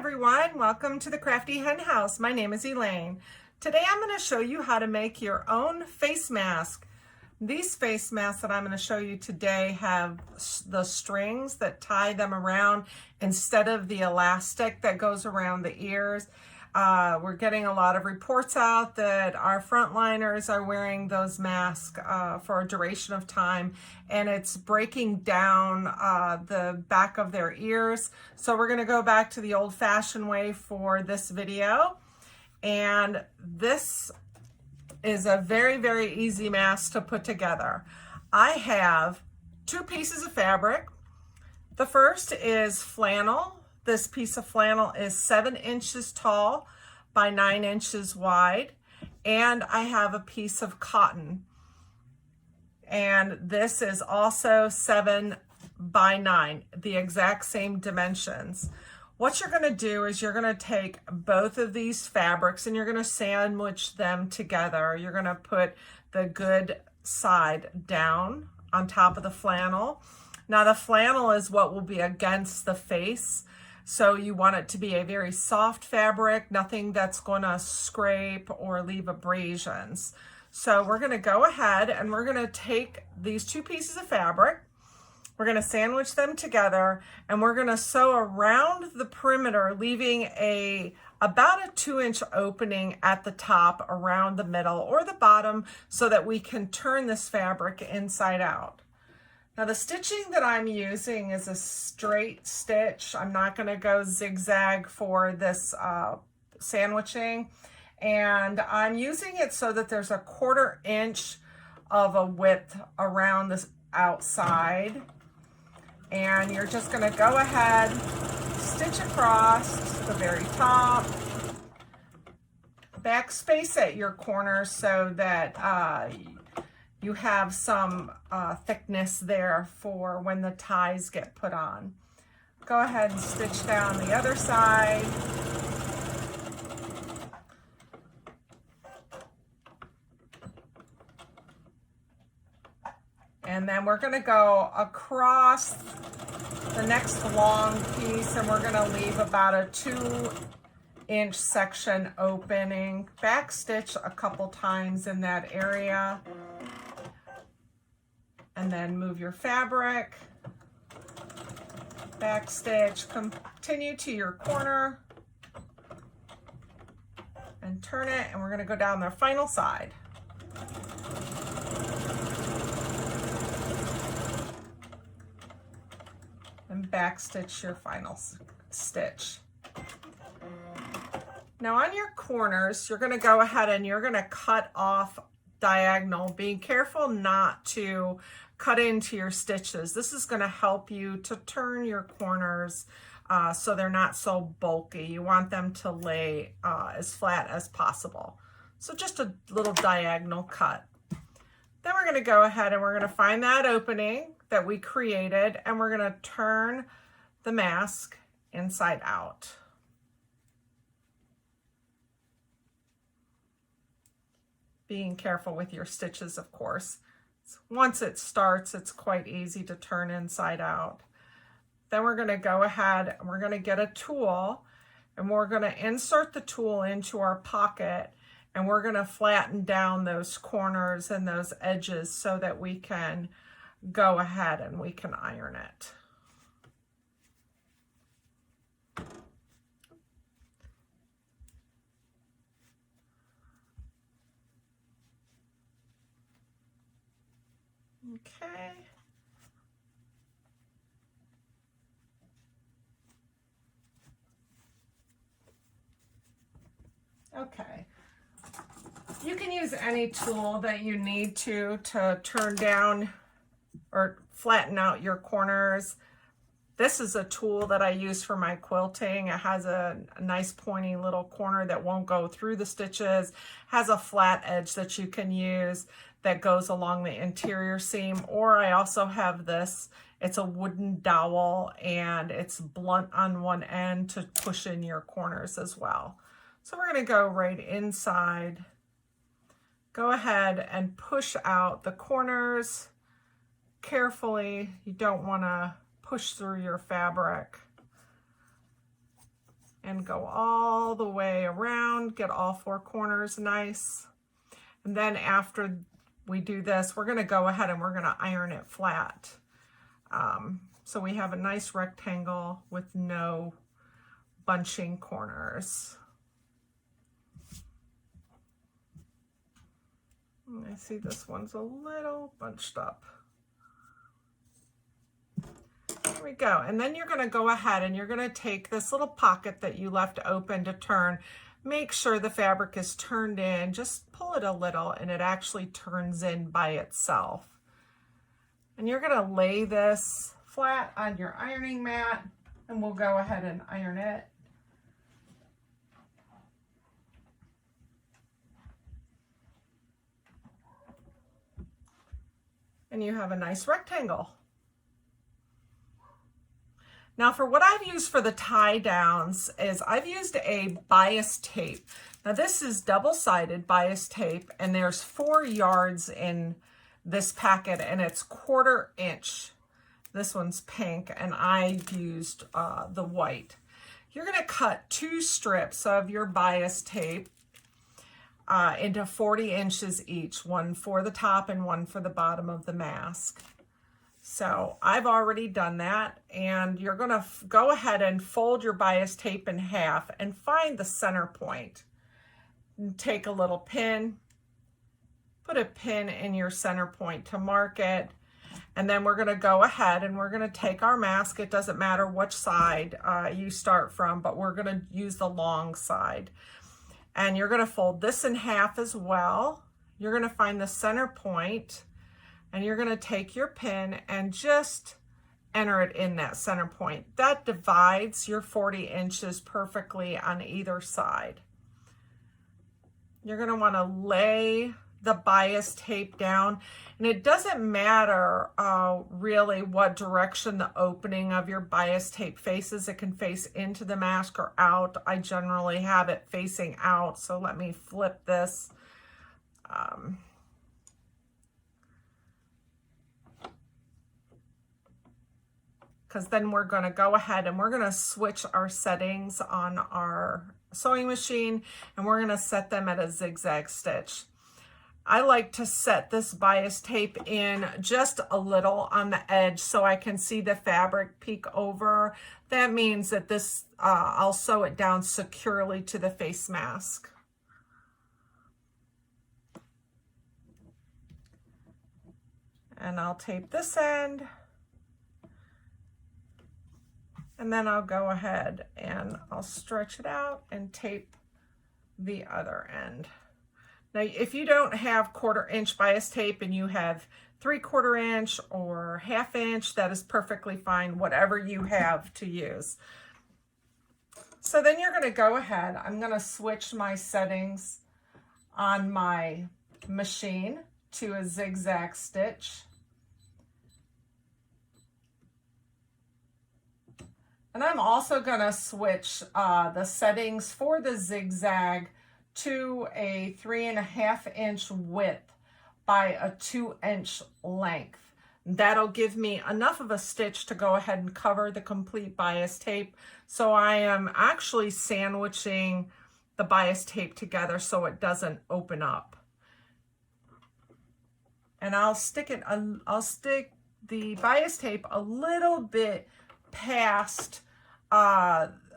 everyone, welcome to the Crafty Hen House. My name is Elaine. Today I'm going to show you how to make your own face mask. These face masks that I'm going to show you today have the strings that tie them around instead of the elastic that goes around the ears. We're getting a lot of reports out that our frontliners are wearing those masks for a duration of time, and it's breaking down the back of their ears. So we're going to go back to the old-fashioned way for this video, and this is a very, very easy mask to put together. I have two pieces of fabric. The first is flannel. This piece of flannel is 7 inches tall by 9 inches wide. And I have a piece of cotton. And this is also 7 by 9, the exact same dimensions. What you're going to do is you're going to take both of these fabrics and you're going to sandwich them together. You're going to put the good side down on top of the flannel. Now the flannel is what will be against the face. So you want it to be a very soft fabric, nothing that's going to scrape or leave abrasions. So we're going to go ahead and we're going to take these two pieces of fabric, we're going to sandwich them together, and we're going to sew around the perimeter, leaving about a 2-inch opening at the top around the middle or the bottom so that we can turn this fabric inside out. Now the stitching that I'm using is a straight stitch. I'm not going to go zigzag for this sandwiching, and I'm using it so that there's a 1/4 inch of a width around this outside, and you're just going to go ahead, stitch across the very top, backspace at your corners so that you have some thickness there for when the ties get put on. Go ahead and stitch down the other side. And then we're going to go across the next long piece, and we're going to leave about a 2-inch section opening. Back stitch a couple times in that area. And then move your fabric, back stitch, continue to your corner, and turn it, and we're going to go down the final side. And back stitch your final stitch. Now on your corners, you're going to go ahead and you're going to cut off diagonal, being careful not to cut into your stitches. This is going to help you to turn your corners so they're not so bulky. You want them to lay as flat as possible. So just a little diagonal cut. Then we're going to go ahead and we're going to find that opening that we created, and we're going to turn the mask inside out. Being careful with your stitches, of course. Once it starts, it's quite easy to turn inside out. Then we're going to go ahead and we're going to get a tool, and we're going to insert the tool into our pocket, and we're going to flatten down those corners and those edges so that we can go ahead and we can iron it. Okay. Okay. You can use any tool that you need to turn down or flatten out your corners. This is a tool that I use for my quilting. It has a nice pointy little corner that won't go through the stitches, has a flat edge that you can use that goes along the interior seam. Or I also have this, it's a wooden dowel, and it's blunt on one end to push in your corners as well. So we're going to go right inside. Go ahead and push out the corners carefully. You don't want to push through your fabric. and go all the way around, get all four corners nice. And then after we do this, we're gonna go ahead and we're gonna iron it flat. So we have a nice rectangle with no bunching corners. I see this one's a little bunched up. There we go. And then you're going to go ahead and you're going to take this little pocket that you left open to turn. Make sure the fabric is turned in. Just pull it a little and it actually turns in by itself. And you're going to lay this flat on your ironing mat and we'll go ahead and iron it. And you have a nice rectangle. Now for what I've used for the tie downs is I've used a bias tape. Now this is double-sided bias tape and there's 4 yards in this packet and it's 1/4 inch. This one's pink and I've used the white. You're gonna cut 2 strips of your bias tape into 40 inches each, one for the top and one for the bottom of the mask. So I've already done that, and you're going to go ahead and fold your bias tape in half and find the center point. And take a little pin, put a pin in your center point to mark it, and then we're going to go ahead and we're going to take our mask. It doesn't matter which side you start from, but we're going to use the long side. And you're going to fold this in half as well. You're going to find the center point and you're going to take your pin and just enter it in that center point. That divides your 40 inches perfectly on either side. You're going to want to lay the bias tape down, and it doesn't matter really what direction the opening of your bias tape faces. It can face into the mask or out. I generally have it facing out, so let me flip this. Because then we're going to go ahead and we're going to switch our settings on our sewing machine, and we're going to set them at a zigzag stitch. I like to set this bias tape in just a little on the edge so I can see the fabric peek over. That means that this, I'll sew it down securely to the face mask. And I'll tape this end. And then I'll go ahead and I'll stretch it out and tape the other end. Now, if you don't have 1/4 inch bias tape and you have 3/4 inch or 1/2 inch, that is perfectly fine, whatever you have to use. So then you're going to go ahead, I'm going to switch my settings on my machine to a zigzag stitch. And I'm also going to switch the settings for the zigzag to a 3.5 inch width by a 2 inch length. That'll give me enough of a stitch to go ahead and cover the complete bias tape. So I am actually sandwiching the bias tape together so it doesn't open up. And I'll stick the bias tape a little bit past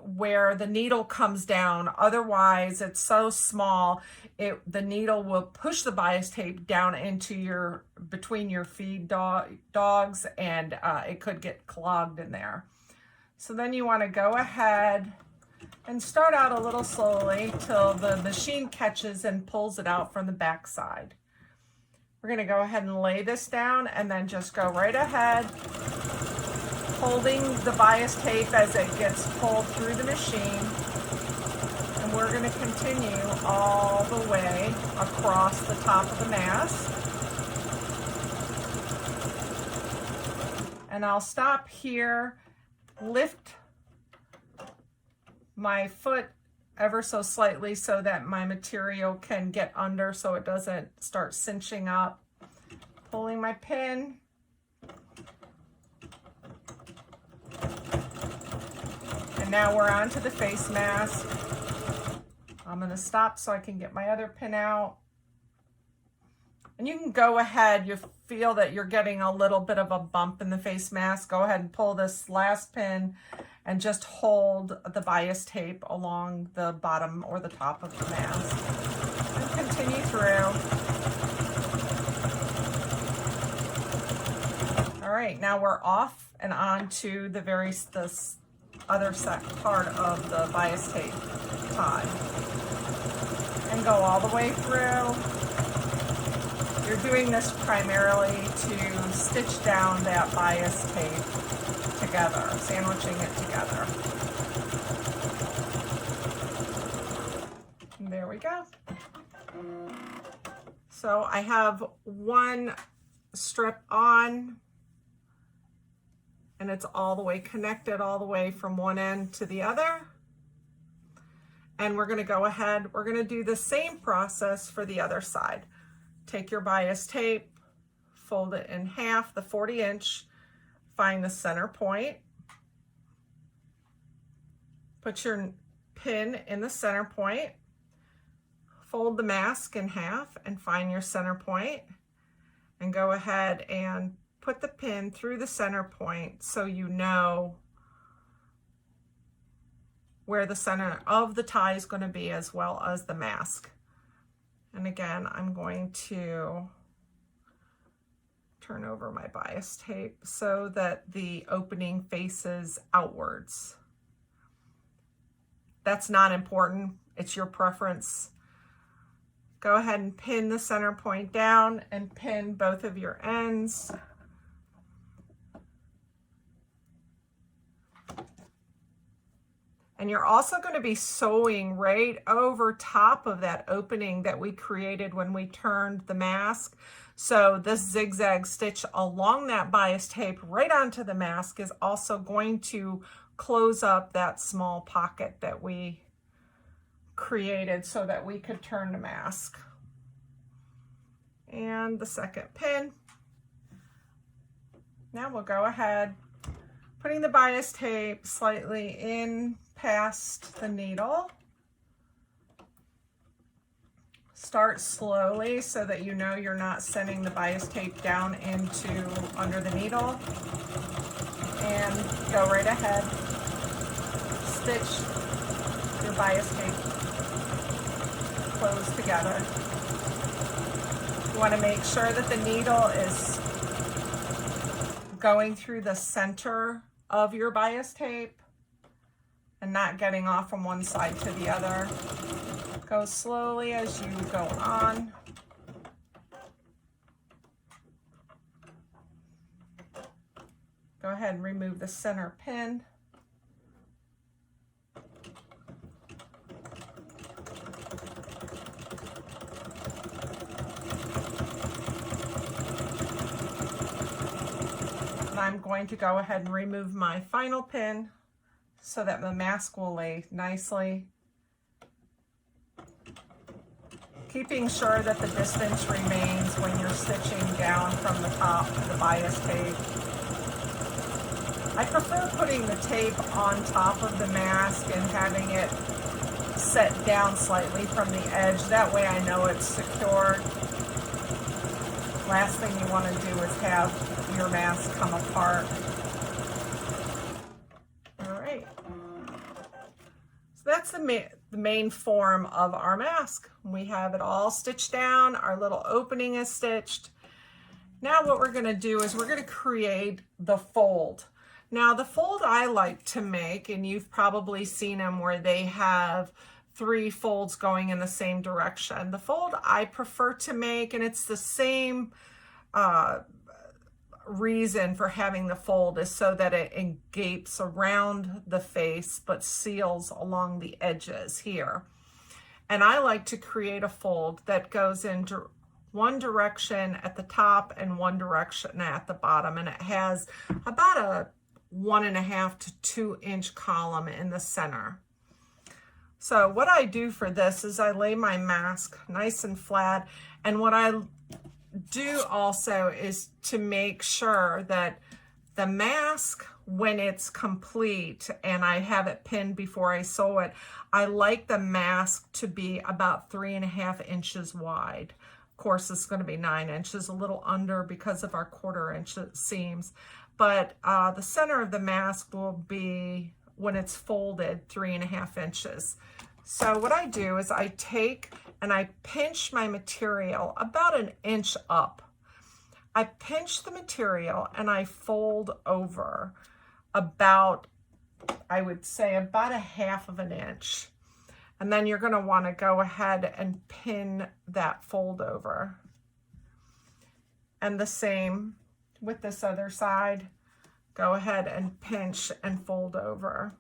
where the needle comes down. Otherwise, it's so small, the needle will push the bias tape down into between your feed dogs, and it could get clogged in there. So then you want to go ahead and start out a little slowly till the machine catches and pulls it out from the back side. We're going to go ahead and lay this down and then just go right ahead, holding the bias tape as it gets pulled through the machine. And we're going to continue all the way across the top of the mask. And I'll stop here, lift my foot ever so slightly so that my material can get under so it doesn't start cinching up. Pulling my pin. And And now we're on to the face mask. I'm going to stop so I can get my other pin out. And you can go ahead, you feel that you're getting a little bit of a bump in the face mask, go ahead and pull this last pin and just hold the bias tape along the bottom or the top of the mask. And continue through. All right, now we're off and on to the other part of the bias tape tie. And go all the way through. You're doing this primarily to stitch down that bias tape together, sandwiching it together. And there we go. So I have one strip on, and it's all the way connected all the way from one end to the other. And we're going to go ahead, we're going to do the same process for the other side. Take your bias tape, fold it in half, the 40-inch, find the center point, put your pin in the center point, fold the mask in half and find your center point, and go ahead and put the pin through the center point so you know where the center of the tie is going to be, as well as the mask. And again, I'm going to turn over my bias tape so that the opening faces outwards. That's not important, it's your preference. Go ahead and pin the center point down and pin both of your ends. And you're also going to be sewing right over top of that opening that we created when we turned the mask. So this zigzag stitch along that bias tape right onto the mask is also going to close up that small pocket that we created so that we could turn the mask. And the second pin. Now we'll go ahead, putting the bias tape slightly in past the needle. Start slowly so that you know you're not sending the bias tape down into under the needle. And go right ahead. Stitch your bias tape close together. You want to make sure that the needle is going through the center of your bias tape and not getting off from one side to the other. Go slowly as you go on. Go ahead and remove the center pin. And I'm going to go ahead and remove my final pin so that the mask will lay nicely. Keeping sure that the distance remains when you're stitching down from the top of the bias tape. I prefer putting the tape on top of the mask and having it set down slightly from the edge. That way I know it's secured. Last thing you want to do is have your mask come apart. All right. So that's the main form of our mask. We have it all stitched down. Our little opening is stitched. Now what we're going to do is we're going to create the fold. Now the fold I like to make, and you've probably seen them where they have 3 folds going in the same direction. The fold I prefer to make, and it's the same reason for having the fold, is so that it gapes around the face but seals along the edges here. And I like to create a fold that goes in one direction at the top and one direction at the bottom, and it has about a 1.5 to 2 inch column in the center. So what I do for this is I lay my mask nice and flat, and what I do also is to make sure that the mask when it's complete and I have it pinned before I sew it, I like the mask to be about 3.5 inches wide. Of course, it's going to be 9 inches, a little under because of our 1/4 inch seams. But the center of the mask will be, when it's folded, 3.5 inches. So what I do is I take and I pinch my material about 1 inch up. I pinch the material and I fold over about, I would say about 1/2 inch. And then you're going to want to go ahead and pin that fold over. And the same with this other side. Go ahead and pinch and fold over.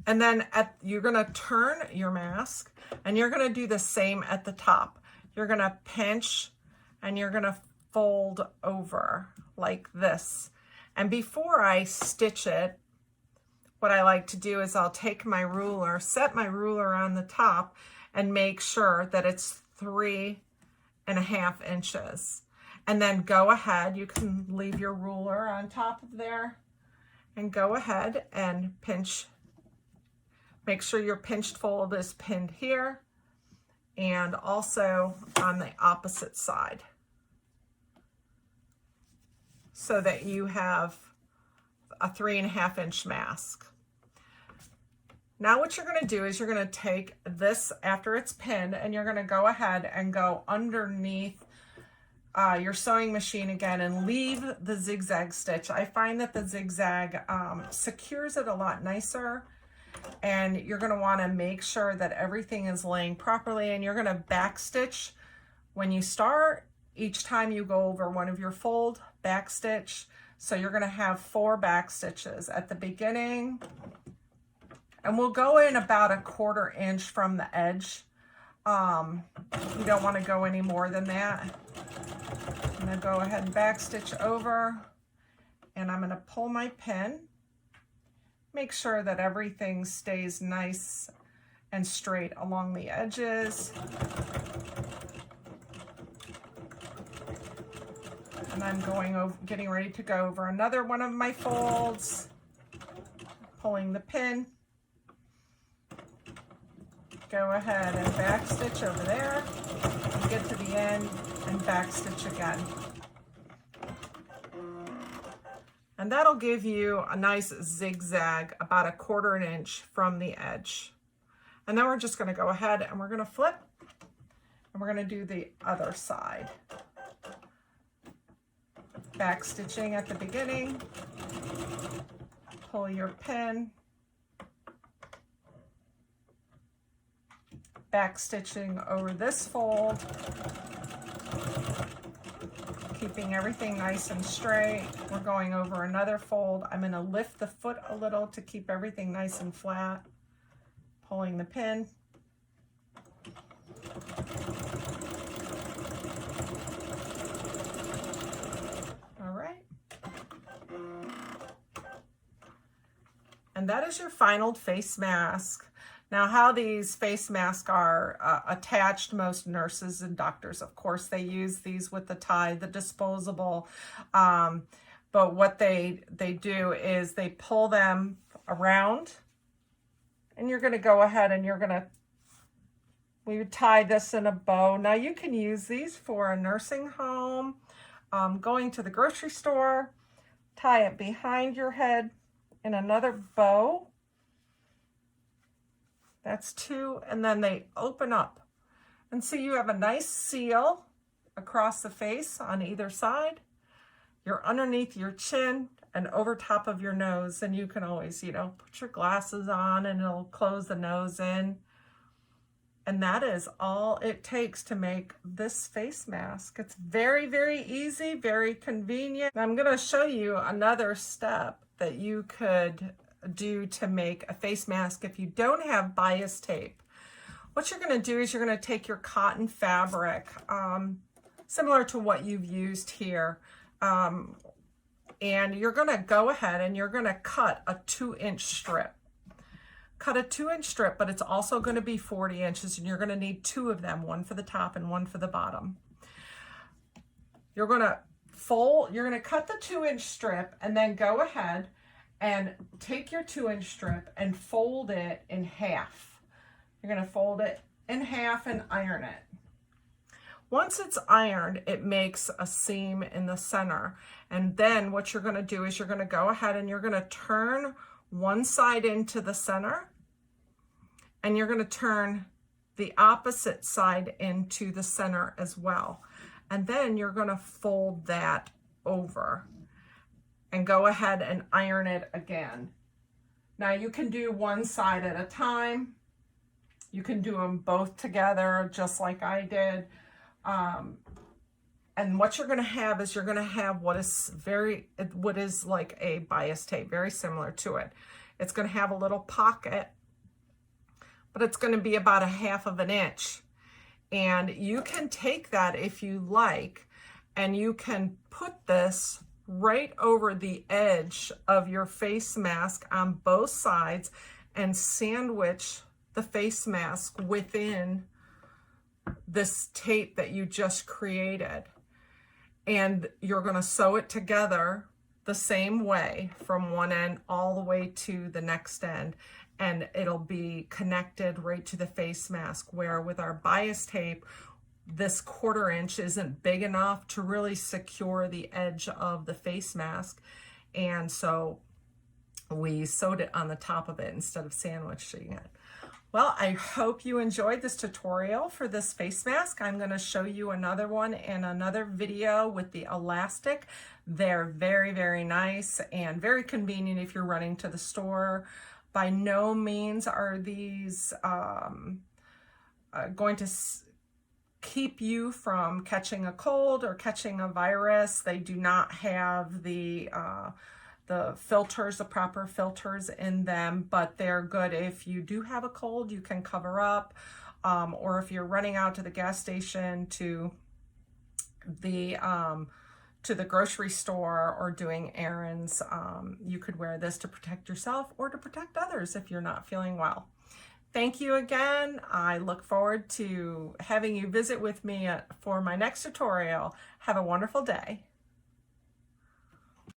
And then you're going to turn your mask and you're going to do the same at the top. You're going to pinch and you're going to fold over like this. And before I stitch it, what I like to do is I'll take my ruler, set my ruler on the top, and make sure that it's 3.5 inches. And then go ahead, you can leave your ruler on top of there, and go ahead and pinch. Make sure your pinched fold is pinned here, and also on the opposite side, so that you have a 3.5 inch mask. Now what you're going to do is you're going to take this after it's pinned and you're going to go ahead and go underneath your sewing machine again and leave the zigzag stitch. I find that the zigzag secures it a lot nicer, and you're going to want to make sure that everything is laying properly, and you're going to back stitch when you start. Each time you go over one of your fold, back stitch. So you're going to have 4 back stitches at the beginning, and we'll go in about 1/4 inch from the edge. You don't want to go any more than that. I'm going to go ahead and back stitch over, and I'm going to pull my pin. Make sure that everything stays nice and straight along the edges. And I'm getting ready to go over another one of my folds, pulling the pin. Go ahead and back stitch over there, and get to the end and back stitch again. And that'll give you a nice zigzag about 1/4 inch from the edge. And then we're just going to go ahead and we're going to flip, and we're going to do the other side. Back stitching at the beginning, pull your pin, back stitching over this fold, keeping everything nice and straight. We're going over another fold. I'm going to lift the foot a little to keep everything nice and flat, pulling the pin. And that is your final face mask. Now, how these face masks are attached, most nurses and doctors, of course, they use these with the tie, the disposable. But what they do is they pull them around, and you're going to go ahead and we would tie this in a bow. Now, you can use these for a nursing home, going to the grocery store, tie it behind your head in another bow. That's 2, and then they open up. And so you have a nice seal across the face on either side. You're underneath your chin and over top of your nose, and you can always, put your glasses on and it'll close the nose in. And that is all it takes to make this face mask. It's very, very easy, very convenient. I'm going to show you another step that you could do to make a face mask if you don't have bias tape. What you're going to do is you're going to take your cotton fabric, similar to what you've used here, and you're going to go ahead and you're going to cut a 2-inch strip. Cut a 2-inch strip, but it's also going to be 40 inches, and you're going to need 2 of them, one for the top and one for the bottom. You're going to you're going to cut the 2-inch strip and then go ahead and take your 2-inch strip and fold it in half. You're going to fold it in half and iron it. Once it's ironed, it makes a seam in the center. And then what you're going to do is you're going to go ahead and you're going to turn one side into the center, and you're going to turn the opposite side into the center as well. And then you're going to fold that over and go ahead and iron it again. Now you can do one side at a time. You can do them both together just like I did. And what you're going to have is you're going to have what is like a bias tape, very similar to it. It's going to have a little pocket, but it's going to be about 1/2 inch. And you can take that if you like, and you can put this right over the edge of your face mask on both sides and sandwich the face mask within this tape that you just created. And you're going to sew it together the same way from one end all the way to the next end, and it'll be connected right to the face mask, where with our bias tape, this 1/4 inch isn't big enough to really secure the edge of the face mask, and so we sewed it on the top of it instead of sandwiching it. Well, I hope you enjoyed this tutorial for this face mask. I'm going to show you another one in another video with the elastic. They're very, very nice and very convenient if you're running to the store. By no means are these going to keep you from catching a cold or catching a virus. They do not have the filters, the proper filters in them, but they're good if you do have a cold, you can cover up, or if you're running out to the gas station, to the grocery store, or doing errands, you could wear this to protect yourself or to protect others if you're not feeling well. Thank you again. I look forward to having you visit with me for my next tutorial. Have a wonderful day.